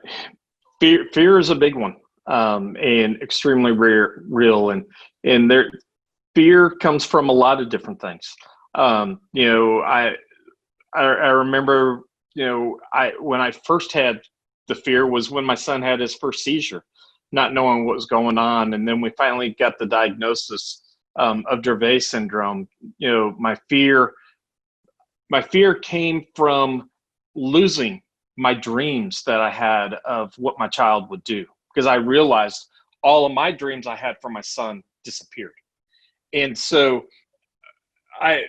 fear is a big one, and extremely real, and fear comes from a lot of different things. I remember, when I first had the fear was when my son had his first seizure, not knowing what was going on, and then we finally got the diagnosis of Dravet syndrome. My fear came from losing my dreams that I had of what my child would do, because I realized all of my dreams I had for my son disappeared. And so I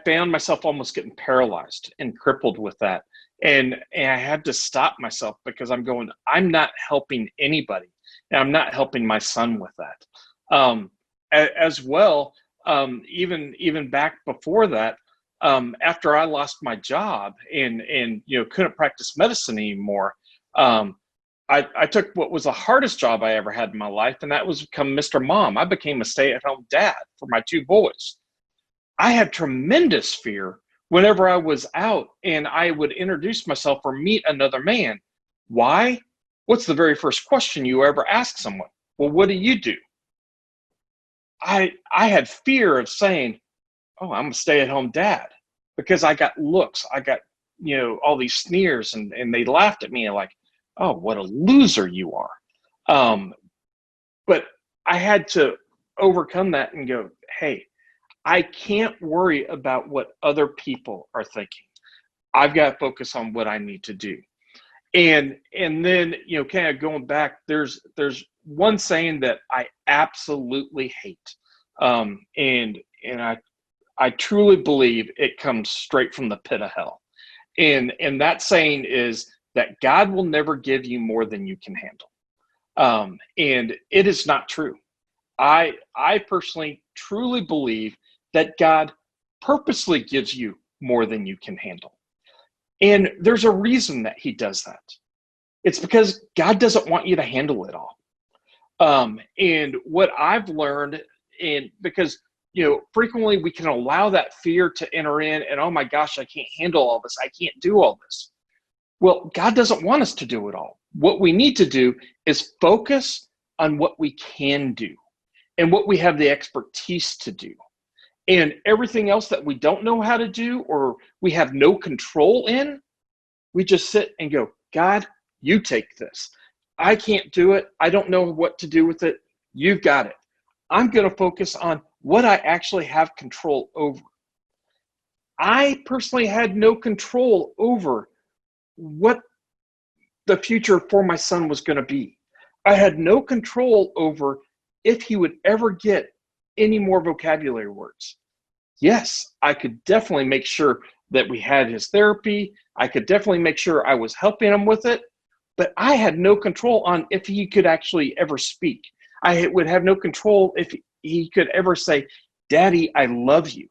found myself almost getting paralyzed and crippled with that. And I had to stop myself, because I'm not helping anybody. And I'm not helping my son with that. As well, even back before that, after I lost my job and couldn't practice medicine anymore, I took what was the hardest job I ever had in my life, and that was become Mr. Mom. I became a stay-at-home dad for my two boys. I had tremendous fear whenever I was out and I would introduce myself or meet another man. Why? What's the very first question you ever ask someone? Well, what do you do? I had fear of saying, oh, I'm a stay-at-home dad, because I got looks. I got, all these sneers, and they laughed at me like, oh, what a loser you are. But I had to overcome that and go, hey, I can't worry about what other people are thinking. I've got to focus on what I need to do. And then, kind of going back, there's one saying that I absolutely hate. And I truly believe it comes straight from the pit of hell. And that saying is that God will never give you more than you can handle. And it is not true. I personally truly believe that God purposely gives you more than you can handle. And there's a reason that he does that. It's because God doesn't want you to handle it all. And what I've learned, and because frequently we can allow that fear to enter in, and oh my gosh, I can't handle all this. I can't do all this. Well, God doesn't want us to do it all. What we need to do is focus on what we can do and what we have the expertise to do. And everything else that we don't know how to do or we have no control in, we just sit and go, God, you take this. I can't do it. I don't know what to do with it. You've got it. I'm going to focus on what I actually have control over. I personally had no control over what the future for my son was going to be. I had no control over if he would ever get any more vocabulary words. Yes, I could definitely make sure that we had his therapy. I could definitely make sure I was helping him with it, but I had no control on if he could actually ever speak. I would have no control if he could ever say, Daddy, I love you.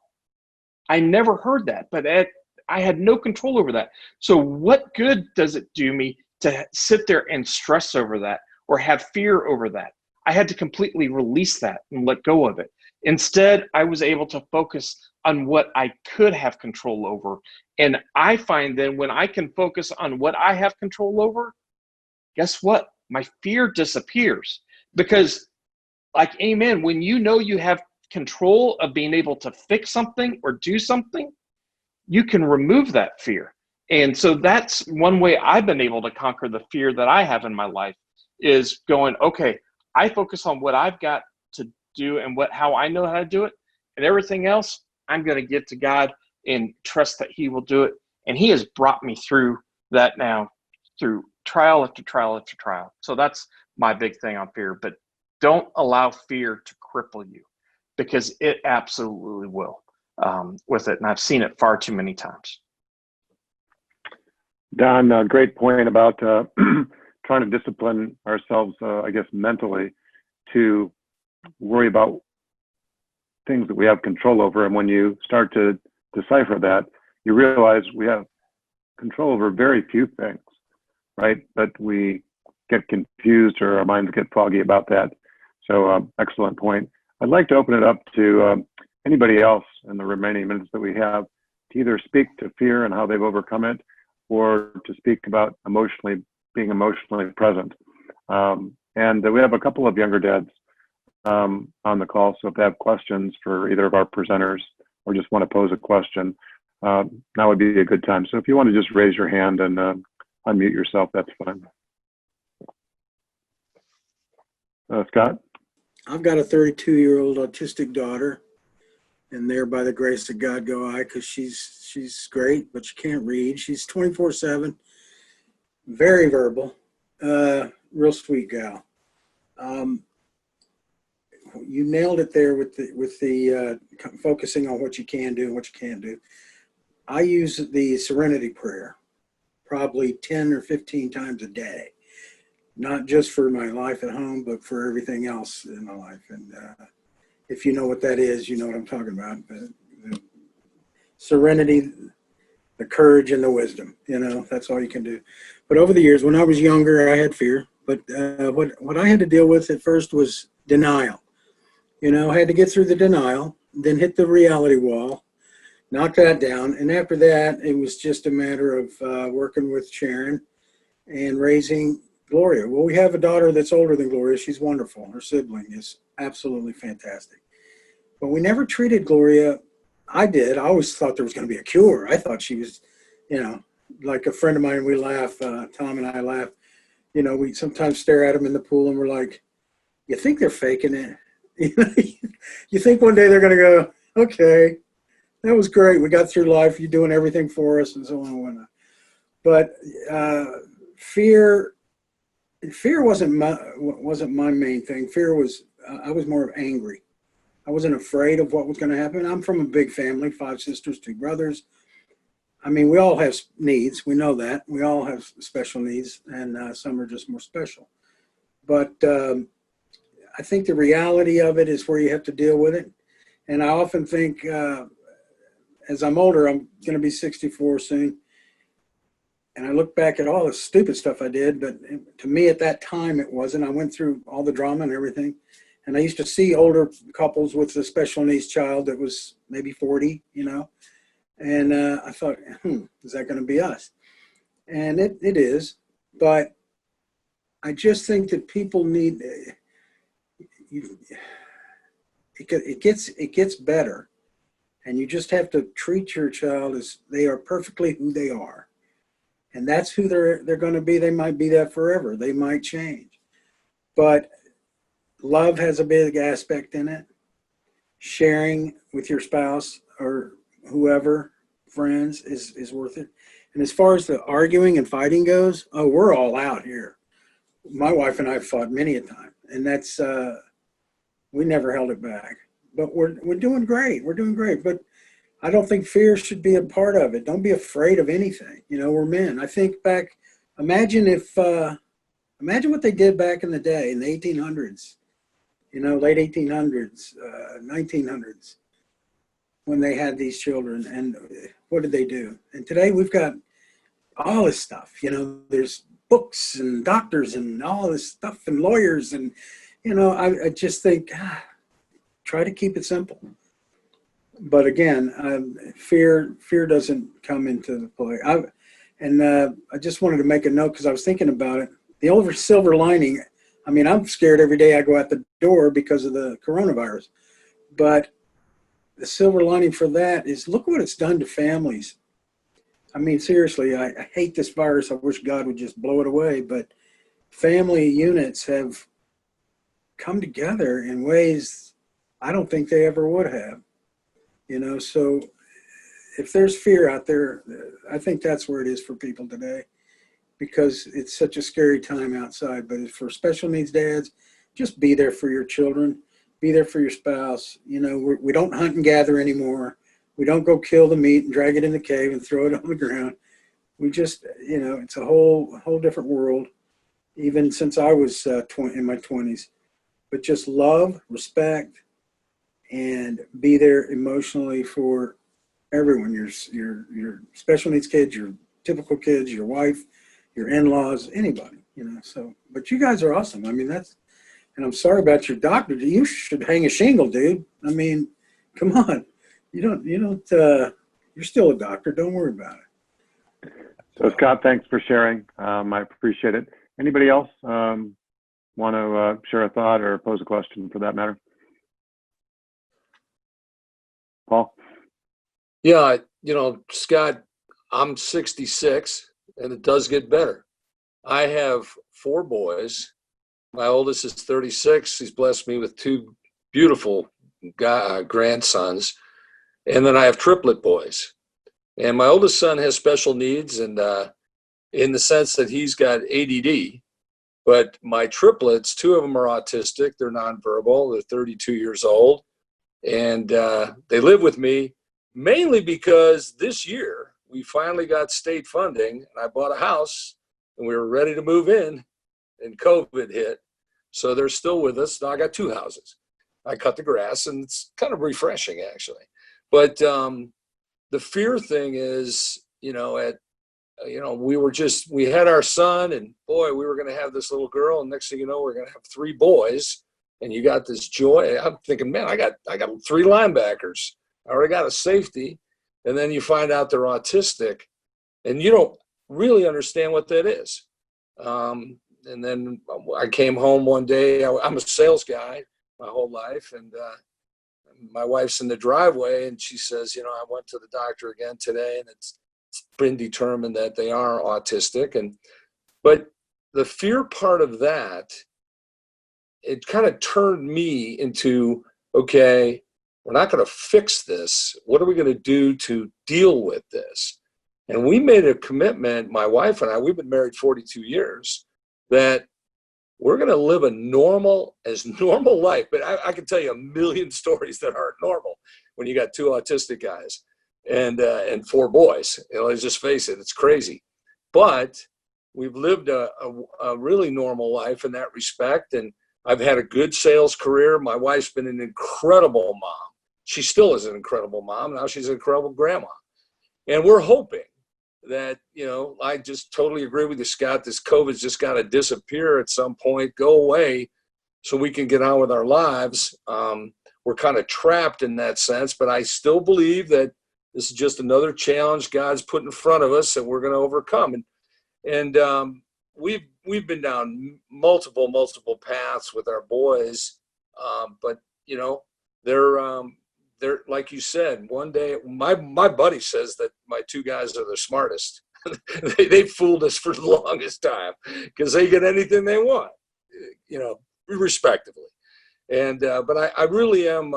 I never heard that, but I had no control over that. So what good does it do me to sit there and stress over that or have fear over that? I had to completely release that and let go of it. Instead, I was able to focus on what I could have control over. And I find then when I can focus on what I have control over, guess what? My fear disappears, because like, amen, when you know you have control of being able to fix something or do something, you can remove that fear. And so that's one way I've been able to conquer the fear that I have in my life, is going, okay, I focus on what I've got to do and how I know how to do it, and everything else I'm going to give to God and trust that he will do it. And he has brought me through that now, through trial after trial after trial. So that's my big thing on fear. But don't allow fear to cripple you, because it absolutely will with it. And I've seen it far too many times. Don, great point about trying to discipline ourselves, I guess, mentally to worry about things that we have control over. And when you start to decipher that, you realize we have control over very few things, right? But we get confused, or our minds get foggy about that. So excellent point. I'd like to open it up to anybody else in the remaining minutes that we have to either speak to fear and how they've overcome it, or to speak about being emotionally present. And we have a couple of younger dads on the call. So if they have questions for either of our presenters or just want to pose a question, now would be a good time. So if you want to just raise your hand and unmute yourself, that's fine. Scott? I've got a 32-year-old autistic daughter, and there, by the grace of God, go I, because she's great, but she can't read. She's 24/7, very verbal, real sweet gal. You nailed it there with the focusing on what you can do and what you can't do. I use the Serenity Prayer probably 10 or 15 times a day, not just for my life at home, but for everything else in my life. And if you know what that is, you know what I'm talking about. The serenity, the courage, and the wisdom, that's all you can do. But over the years, when I was younger, I had fear. But what I had to deal with at first was denial. I had to get through the denial, then hit the reality wall, knock that down. And after that, it was just a matter of working with Sharon and raising Gloria. Well, we have a daughter that's older than Gloria. She's wonderful. Her sibling is absolutely fantastic. But we never treated Gloria. I did. I always thought there was going to be a cure. I thought she was, like a friend of mine, we laugh, Tom and I laugh. We sometimes stare at them in the pool and we're like, you think they're faking it? You think one day they're going to go, okay, that was great. We got through life. You're doing everything for us, and so on and whatnot. But fear wasn't my main thing. Fear was, I was more angry. I wasn't afraid of what was going to happen. I'm from a big family, 5 sisters, 2 brothers. I mean, we all have needs. We know that. We all have special needs, and some are just more special. But I think the reality of it is where you have to deal with it. And I often think, as I'm older, I'm going to be 64 soon. And I look back at all the stupid stuff I did, but to me at that time it wasn't. I went through all the drama and everything. And I used to see older couples with a special needs child that was maybe 40, And I thought, is that going to be us? And it is. But I just think that people need, it gets better. And you just have to treat your child as they are perfectly who they are. And that's who they're going to be. They might be that forever. They might change. But love has a big aspect in it. Sharing with your spouse or whoever, friends, is worth it. And as far as the arguing and fighting goes, we're all out here. My wife and I have fought many a time. And that's, we never held it back. But we're doing great. We're doing great. But I don't think fear should be a part of it. Don't be afraid of anything. We're men. I think back, imagine what they did back in the day in the 1800s, late 1800s, 1900s, when they had these children, and what did they do? And today we've got all this stuff, there's books and doctors and all this stuff and lawyers. And, I just think, try to keep it simple. But again, fear doesn't come into the play. I just wanted to make a note because I was thinking about it. The silver lining, I mean, I'm scared every day I go out the door because of the coronavirus. But the silver lining for that is look what it's done to families. I mean, seriously, I hate this virus. I wish God would just blow it away. But family units have come together in ways I don't think they ever would have. You know, so if there's fear out there, I think that's where it is for people today, because it's such a scary time outside. But for special needs dads, just be there for your children, be there for your spouse. You know, we don't hunt and gather anymore. We don't go kill the meat and drag it in the cave and throw it on the ground. We just, you know, it's a whole different world, even since I was in my 20s. But just love, respect, and be there emotionally for everyone, your special needs kids, your typical kids, your wife, your in-laws, anybody, you know. So, but you guys are awesome. I mean, and I'm sorry about your doctor. You should hang a shingle, dude. I mean, come on. You're still a doctor. Don't worry about it. So Scott, thanks for sharing. I appreciate it. Anybody else want to share a thought or pose a question for that matter? Paul? Yeah, Scott, I'm 66 and it does get better. I have 4 boys. My oldest is 36. He's blessed me with 2 beautiful grandsons. And then I have triplet boys. And my oldest son has special needs, and in the sense that he's got ADD. But my triplets, 2 of them are autistic. They're nonverbal. They're 32 years old. And they live with me mainly because this year we finally got state funding, and I bought a house, and we were ready to move in, and COVID hit. So they're still with us. Now I got 2 houses. I cut the grass, and it's kind of refreshing, actually. But the fear thing is, we had our son, and boy, we were going to have this little girl, and next thing you know, we're going to have 3 boys, and you got this joy. I'm thinking, man, I got 3 linebackers. I already got a safety, and then you find out they're autistic, and you don't really understand what that is. And then I came home one day. I'm a sales guy my whole life, and my wife's in the driveway, and she says, I went to the doctor again today, and it's been determined that they are autistic. But the fear part of that, it kind of turned me into, okay, we're not going to fix this. What are we going to do to deal with this? And we made a commitment, my wife and I, we've been married 42 years, that we're going to live a normal life. But I can tell you a million stories that aren't normal when you got 2 autistic guys and 4 boys. Let's just face it, it's crazy. But we've lived a really normal life in that respect. And I've had a good sales career. My wife's been an incredible mom. She still is an incredible mom. Now she's an incredible grandma. And we're hoping that, I just totally agree with you, Scott. This COVID's just got to disappear at some point, go away, so we can get on with our lives. We're kind of trapped in that sense, but I still believe that this is just another challenge God's put in front of us that we're going to overcome. And we've been down multiple paths with our boys, but they're like you said. One day, my buddy says that my 2 guys are the smartest. they fooled us for the longest time because they get anything they want, respectively. And but I really am.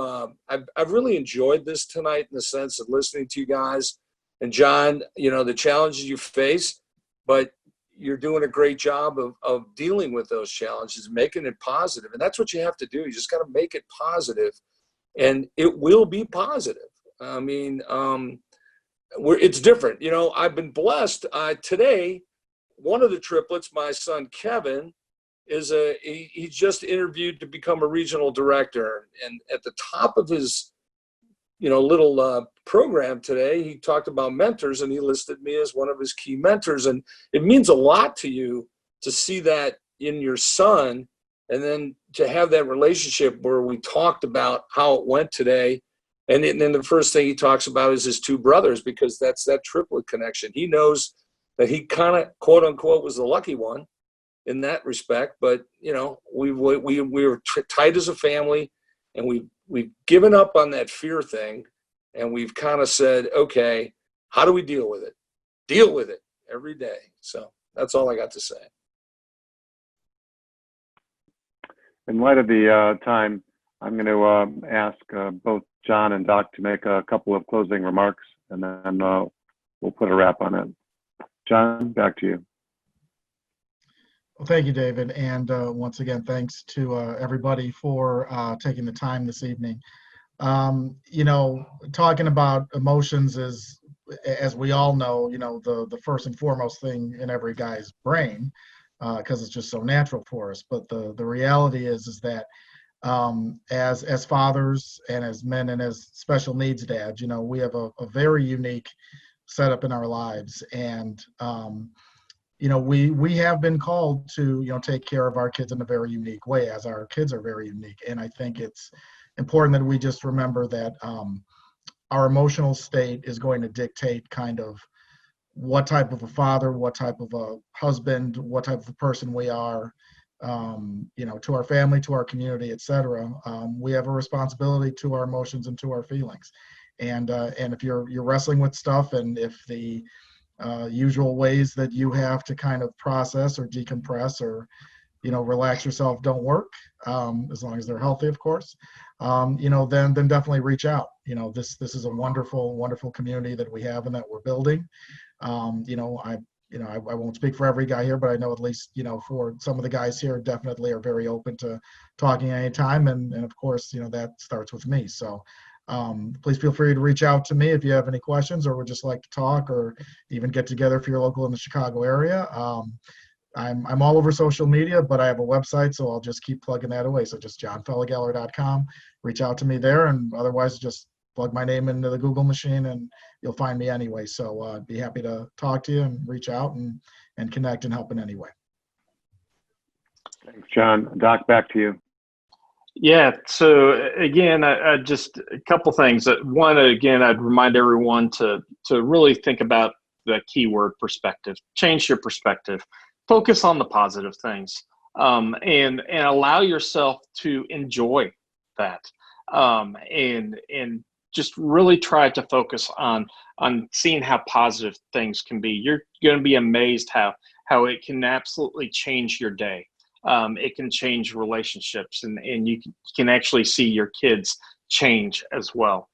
I've really enjoyed this tonight in the sense of listening to you guys. And John, the challenges you face, but you're doing a great job of dealing with those challenges, making it positive. And that's what you have to do. You just got to make it positive, and it will be positive. I mean, it's different. I've been blessed. Today, one of the triplets, my son Kevin, he just interviewed to become a regional director. And at the top of his, little program today, he talked about mentors, and he listed me as one of his key mentors. And it means a lot to you to see that in your son, and then to have that relationship where we talked about how it went today. And then the first thing he talks about is his 2 brothers, because that's that triplet connection. He knows that he kind of, quote unquote, was the lucky one. in that respect. But we were tight as a family, and we've given up on that fear thing, and we've kind of said, okay, how do we deal with it? Deal with it every day. So that's all I got to say. In light of the time, I'm going to ask both John and Doc to make a couple of closing remarks, and then we'll put a wrap on it. John, back to you. Well, thank you, David. And once again, thanks to everybody for taking the time this evening. Talking about emotions is, as we all know, the first and foremost thing in every guy's brain, because it's just so natural for us. But the reality is that as fathers and as men and as special needs dads, we have a very unique setup in our lives. And we have been called to take care of our kids in a very unique way, as our kids are very unique. And I think it's important that we just remember that our emotional state is going to dictate kind of what type of a father, what type of a husband, what type of a person we are, to our family, to our community, etc. We have a responsibility to our emotions and to our feelings. And if you're wrestling with stuff, and if the usual ways that you have to kind of process or decompress or relax yourself don't work, as long as they're healthy, of course, then definitely reach out. This is a wonderful community that we have and that we're building. I won't speak for every guy here, but I know at least, for some of the guys here definitely are very open to talking anytime. And of course, that starts with me. So please feel free to reach out to me if you have any questions or would just like to talk or even get together if you're local in the Chicago area. I'm all over social media, but I have a website, so I'll just keep plugging that away. So just johnfelageller.com, reach out to me there, and otherwise just plug my name into the Google machine and you'll find me anyway. So I'd be happy to talk to you and reach out and connect and help in any way. Thanks, John. Doc, back to you. Yeah. So again, just a couple things. One, again, I'd remind everyone to really think about the keyword perspective. Change your perspective. Focus on the positive things, and allow yourself to enjoy that, and just really try to focus on seeing how positive things can be. You're going to be amazed how it can absolutely change your day. It can change relationships, and you can actually see your kids change as well.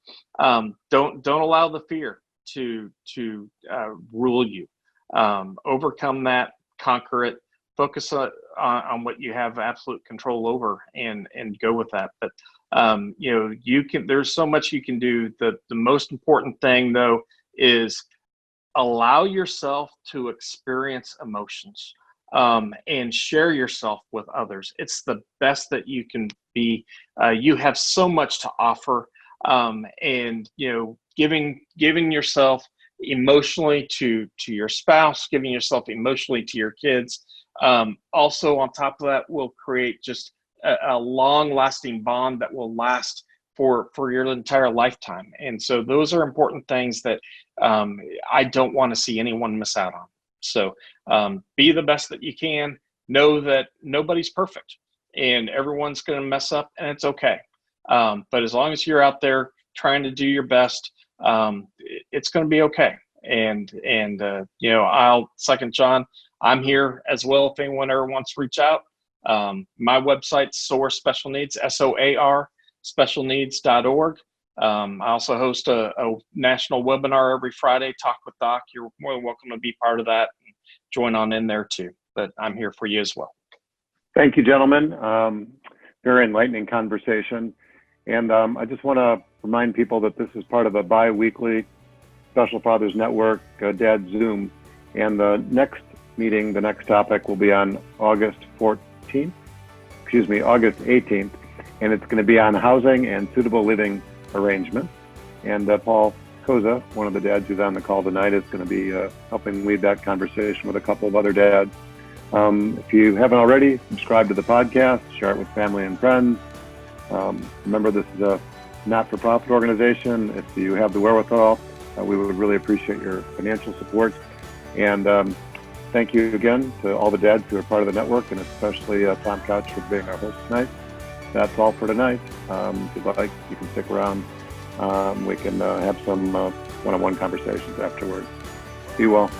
Don't allow the fear to rule you. Overcome that, conquer it, focus on what you have absolute control over, and go with that. But there's so much you can do. The most important thing though is allow yourself to experience emotions, and share yourself with others. It's the best that you can be. You have so much to offer, and giving yourself emotionally to your spouse, giving yourself emotionally to your kids. Also on top of that will create just a long-lasting bond that will last for your entire lifetime. And so those are important things that I don't want to see anyone miss out on. So be the best that you can. Know that nobody's perfect and everyone's going to mess up, and it's okay. But as long as you're out there trying to do your best, it's going to be okay. And I'll second John. I'm here as well if anyone ever wants to reach out. My website's SOAR Special Needs, SOAR specialneeds.org. I also host a national webinar every Friday, Talk with Doc. You're more than welcome to be part of that and join on in there too. But I'm here for you as well. Thank you, gentlemen. Very enlightening conversation. And I just want to remind people that this is part of a bi-weekly Special Fathers Network Dad Zoom. And the next meeting, the next topic will be on August 18th. And it's going to be on housing and suitable living arrangements. And Paul Koza, one of the dads who's on the call tonight, is going to be helping lead that conversation with a couple of other dads. If you haven't already, subscribe to the podcast, share it with family and friends. Remember, this is a not-for-profit organization. If you have the wherewithal, we would really appreciate your financial support. And thank you again to all the dads who are part of the network, and especially Tom Couch for being our host tonight. That's all for tonight. If you'd like, you can stick around. We can have some one-on-one conversations afterwards. Be well.